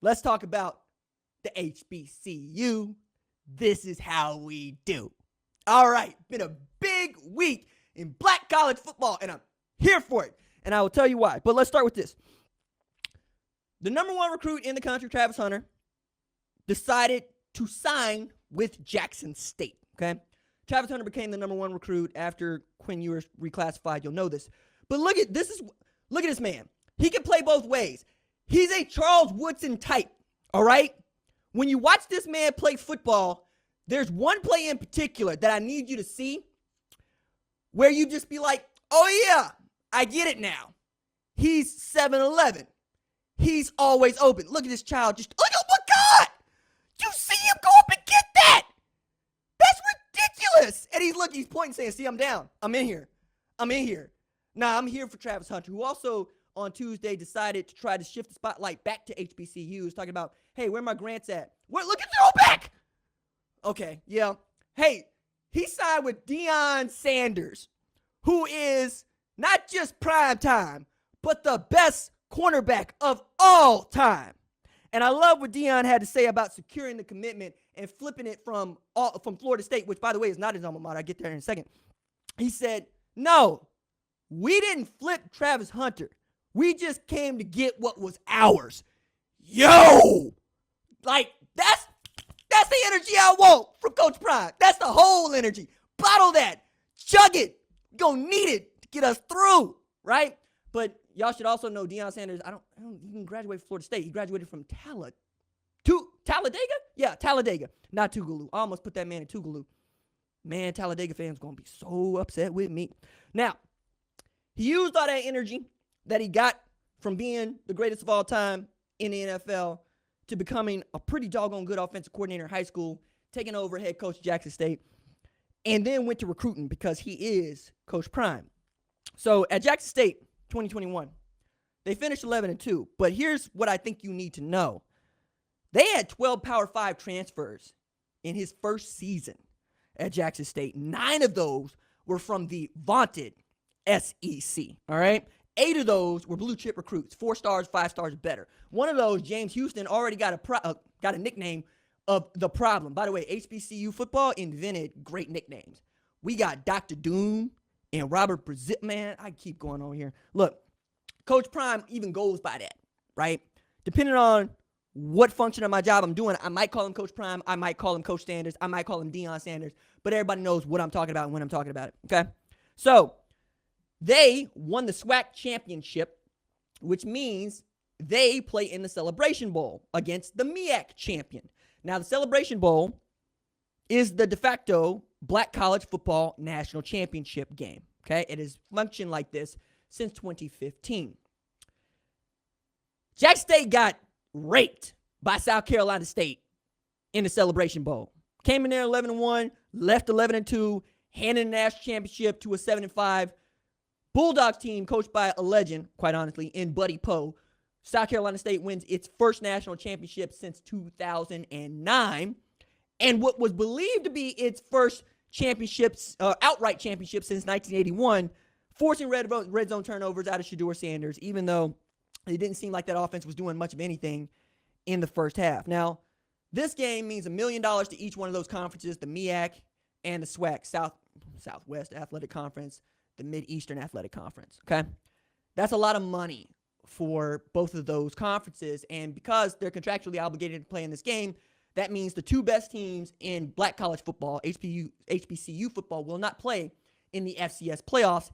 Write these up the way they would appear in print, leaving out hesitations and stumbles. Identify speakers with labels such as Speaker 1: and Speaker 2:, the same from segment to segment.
Speaker 1: Let's talk about the HBCU. This is how we do. All right, been a big week in black college football, and I'm here for it. And I will tell you why. But let's start with this. The number one recruit in the country, Travis Hunter, decided to sign with Jackson State. Okay, Travis Hunter became the number one recruit after Quinn Ewers reclassified. You'll know this. But look at this man. He can play both ways. He's a Charles Woodson type. All right. When you watch this man play football, there's one play in particular that I need you to see where you just be like, oh yeah, I get it now. He's 7'11". He's always open. Look at this child. Just look, oh my God. You see him go up and get that. That's ridiculous. And he's pointing saying, see, I'm down. I'm in here. Nah, I'm here for Travis Hunter, who also on Tuesday decided to try to shift the spotlight back to HBCUs, talking about, hey, where my grants at? Look at throwback. Okay, yeah. Hey, he signed with Deion Sanders, who is not just prime time, but the best cornerback of all time. And I love what Deion had to say about securing the commitment and flipping it from Florida State, which, by the way, is not his alma mater. I'll get there in a second. He said, no, we didn't flip Travis Hunter. We just came to get what was ours. Yo! Like, that's the energy I want from Coach Prime. That's the whole energy. Bottle that. Chug it. You're going to need it to get us through, right? But y'all should also know Deion Sanders, he didn't graduate from Florida State. He graduated from Talladega? Yeah, Talladega. Not Tougaloo. I almost put that man in Tougaloo. Man, Talladega fans going to be so upset with me. Now, he used all that energy that he got from being the greatest of all time in the NFL to becoming a pretty doggone good offensive coordinator in high school, taking over head coach Jackson State, and then went to recruiting because he is Coach Prime. So at Jackson State, 2021, they finished 11-2, but here's what I think you need to know. They had 12 Power 5 transfers in his first season at Jackson State. 9 of those were from the vaunted SEC, all right? 8 of those were blue chip recruits, 4 stars, 5 stars better. One of those, James Houston, already got a nickname of the problem. By the way, HBCU football invented great nicknames. We got Dr. Doom and Robert Brazil. Man, I keep going on here. Look, Coach Prime even goes by that, right? Depending on what function of my job I'm doing, I might call him Coach Prime. I might call him Coach Sanders. I might call him Deion Sanders. But everybody knows what I'm talking about and when I'm talking about it, okay? So they won the SWAC championship, which means they play in the Celebration Bowl against the MEAC champion. Now, the Celebration Bowl is the de facto black college football national championship game, okay? It has functioned like this since 2015. Jackson State got raped by South Carolina State in the Celebration Bowl. Came in there 11-1, left 11-2, handed the national championship to a 7-5 Bulldogs team coached by a legend, quite honestly, in Buddy Poe. South Carolina State wins its first national championship since 2009, and what was believed to be its first outright championship since 1981, forcing red zone turnovers out of Shedeur Sanders, even though it didn't seem like that offense was doing much of anything in the first half. Now, this game means $1 million to each one of those conferences, the MEAC and the SWAC, Southwest Athletic Conference, the Mid-Eastern Athletic Conference, okay? That's a lot of money for both of those conferences, and because they're contractually obligated to play in this game, that means the 2 best teams in black college football, HBCU football, will not play in the FCS playoffs,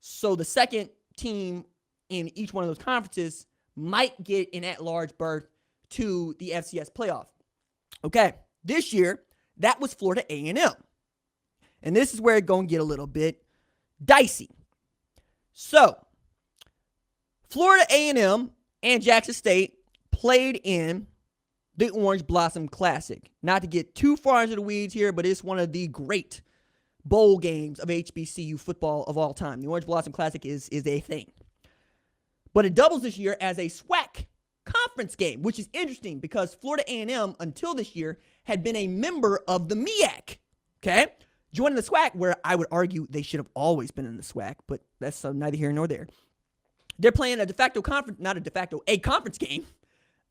Speaker 1: so the second team in each one of those conferences might get an at-large berth to the FCS playoff. Okay, this year, that was Florida A&M. And this is where it's going to get a little bit dicey. So, Florida A&M and Jackson State played in the Orange Blossom Classic. Not to get too far into the weeds here, but it's one of the great bowl games of HBCU football of all time. The Orange Blossom Classic is a thing. But it doubles this year as a SWAC conference game, which is interesting because Florida A&M, until this year, had been a member of the MEAC, okay? Joining the SWAC, where I would argue they should have always been in the SWAC, but that's neither here nor there. They're playing a conference game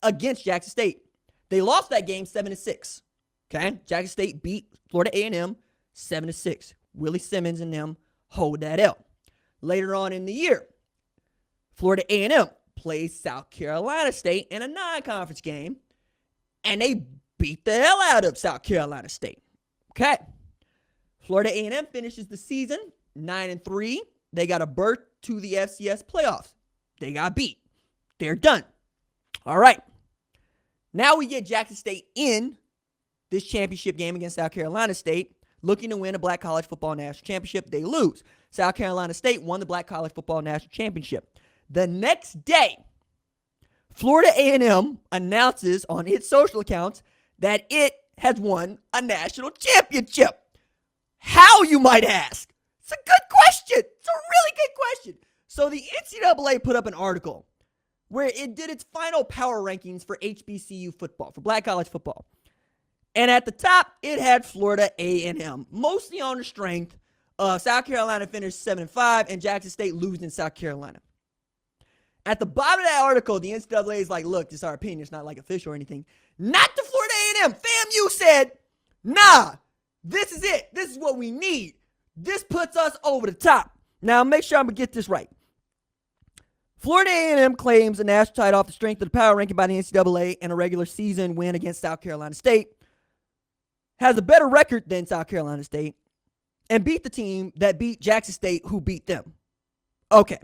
Speaker 1: against Jackson State. They lost that game 7-6. Okay, Jackson State beat Florida A&M 7-6. Willie Simmons and them hold that L. Later on in the year, Florida A&M plays South Carolina State in a non-conference game, and they beat the hell out of South Carolina State. Okay, Florida A&M finishes the season 9-3. They got a berth to the FCS playoffs. They got beat. They're done. All right. Now we get Jackson State in this championship game against South Carolina State, looking to win a Black College Football National Championship. They lose. South Carolina State won the Black College Football National Championship. The next day, Florida A&M announces on its social accounts that it has won a national championship. How, you might ask? It's a good question. It's a really good question. So the NCAA put up an article where it did its final power rankings for HBCU football, for Black College football. And at the top, it had Florida A&M, mostly on the strength of South Carolina finished 7-5 and Jackson State losing in South Carolina. At the bottom of that article, the NCAA is like, look, this is our opinion. It's not like official or anything. Not the Florida A&M. FAMU said, nah, this is it. This is what we need. This puts us over the top. Now, make sure I'm going to get this right. Florida A&M claims a national title off the strength of the power ranking by the NCAA and a regular season win against South Carolina State. Has a better record than South Carolina State, and beat the team that beat Jackson State, who beat them. Okay.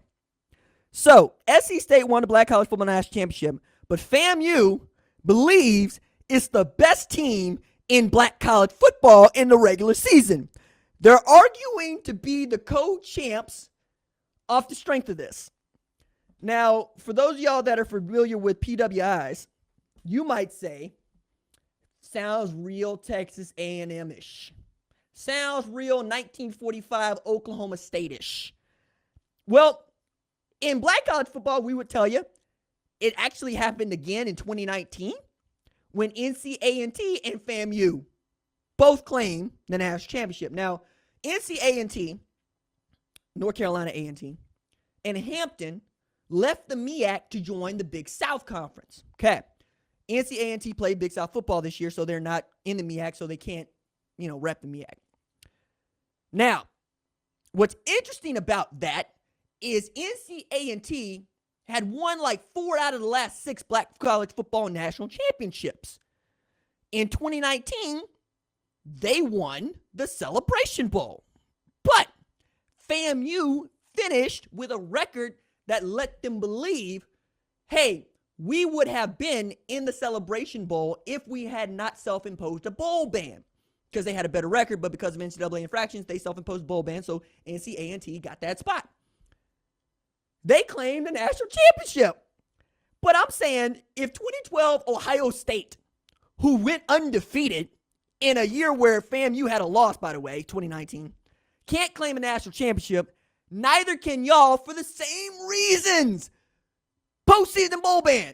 Speaker 1: So, SC State won the Black College Football National Championship, but FAMU believes it's the best team in Black College football in the regular season. They're arguing to be the co-champs off the strength of this. Now, for those of y'all that are familiar with PWIs, you might say, sounds real Texas A&M-ish. Sounds real 1945 Oklahoma State-ish. Well, in Black College football, we would tell you it actually happened again in 2019 when NC A&T and FAMU both claimed the national championship. Now, NC A&T, North Carolina A&T, and Hampton left the MEAC to join the Big South Conference. Okay. NC A&T played Big South football this year, so they're not in the MEAC, so they can't, rep the MEAC. Now, what's interesting about that is NC A&T had won like 4 out of the last 6 Black College football national championships. In 2019, they won the Celebration Bowl. But FAMU finished with a record that let them believe, hey, we would have been in the Celebration Bowl if we had not self-imposed a bowl ban. Because they had a better record, but because of NCAA infractions, they self-imposed a bowl ban, so NC A&T got that spot. They claimed the national championship. But I'm saying, if 2012 Ohio State, who went undefeated in a year where FAMU had a loss, by the way, 2019, can't claim a national championship, neither can y'all for the same reasons. Postseason bowl ban.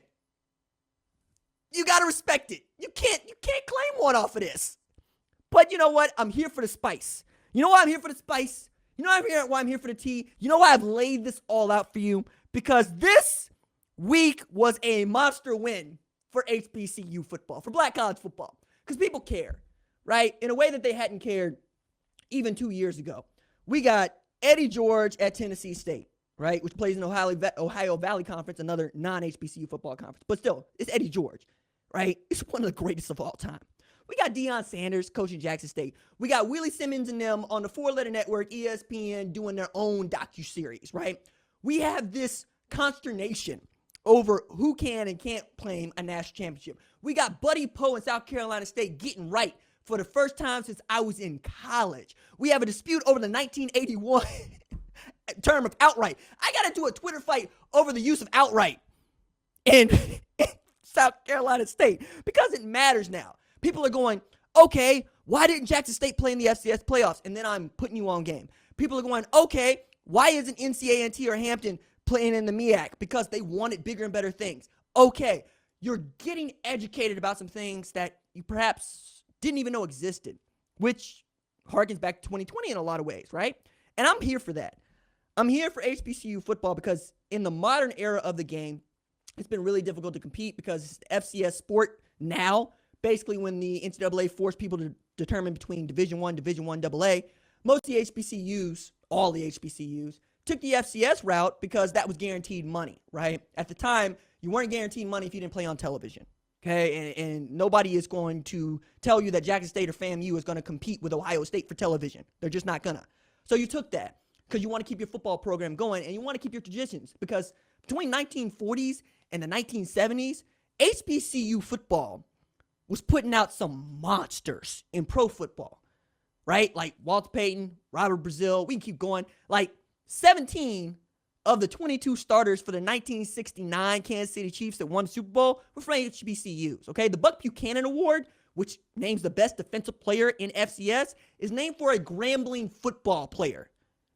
Speaker 1: You got to respect it. You can't claim one off of this. But you know what? I'm here for the spice. You know why I'm here for the spice? You know why I'm here for the tea? You know why I've laid this all out for you? Because this week was a monster win for HBCU football, for Black College football. Because people care, right? In a way that they hadn't cared even 2 years ago. We got Eddie George at Tennessee State, right? Which plays in Ohio Valley Conference, another non-HBCU football conference. But still, it's Eddie George, right? It's one of the greatest of all time. We got Deion Sanders coaching Jackson State. We got Willie Simmons and them on the 4-letter network, ESPN, doing their own docuseries, right? We have this consternation over who can and can't claim a national championship. We got Buddy Poe in South Carolina State getting right for the first time since I was in college. We have a dispute over the 1981 term of outright. I got into a Twitter fight over the use of outright in South Carolina State because it matters now. People are going, okay, why didn't Jackson State play in the FCS playoffs? And then I'm putting you on game. People are going, okay, why isn't NCAA or Hampton playing in the MEAC? Because they wanted bigger and better things. Okay, you're getting educated about some things that you perhaps didn't even know existed, which harkens back to 2020 in a lot of ways, right? And I'm here for that. I'm here for HBCU football because in the modern era of the game, It's been really difficult to compete because it's the FCS sport now. Basically, when the NCAA forced people to determine between Division I, Division I AA, most of the HBCUs, all the HBCUs, took the FCS route because that was guaranteed money, right? At the time, you weren't guaranteed money if you didn't play on television, okay? And nobody is going to tell you that Jackson State or FAMU is going to compete with Ohio State for television. They're just not gonna. So you took that because you want to keep your football program going and you want to keep your traditions, because between 1940s and the 1970s, HBCU football was putting out some monsters in pro football, right? Like Walter Payton, Robert Brazile, we can keep going. Like 17 of the 22 starters for the 1969 Kansas City Chiefs that won the Super Bowl were from HBCUs, okay? The Buck Buchanan Award, which names the best defensive player in FCS, is named for a Grambling football player.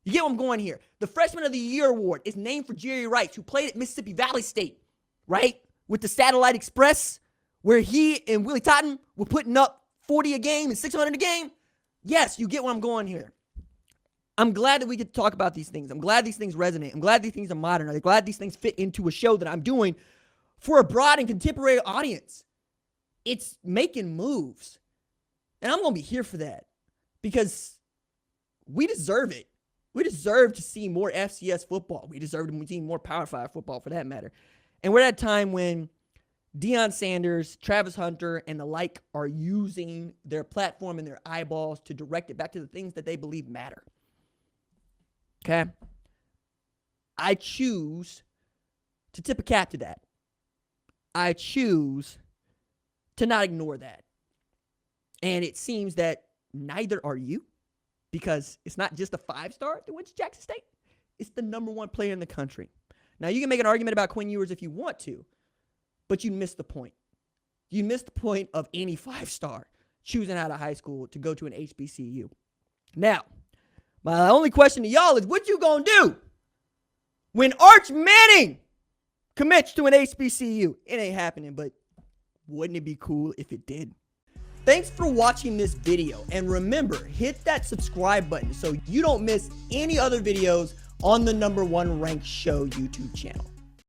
Speaker 1: You get what I'm going here? The Freshman of the Year Award is named for Jerry Rice, who played at Mississippi Valley State, right? With the Satellite Express, where he and Willie Totten were putting up 40 a game and 600 a game. Yes, you get what I'm going here. I'm glad that we get to talk about these things. I'm glad these things resonate. I'm glad these things are modern. I'm glad these things fit into a show that I'm doing for a broad and contemporary audience. It's making moves. And I'm going to be here for that because we deserve it. We deserve to see more FCS football. We deserve to see more Power 5 football, for that matter. And we're at a time when Deion Sanders, Travis Hunter, and the like are using their platform and their eyeballs to direct it back to the things that they believe matter. Okay? I choose to tip a cap to that. I choose to not ignore that. And it seems that neither are you, because it's not just a 5-star that went to Jackson State. It's the number 1 player in the country. Now, you can make an argument about Quinn Ewers if you want to, but you missed the point. You missed the point of any 5-star choosing out of high school to go to an HBCU. Now, my only question to y'all is, what you gonna do when Arch Manning commits to an HBCU? It ain't happening, but wouldn't it be cool if it did? Thanks for watching this video, and remember, hit that subscribe button so you don't miss any other videos on the #1 ranked show YouTube channel.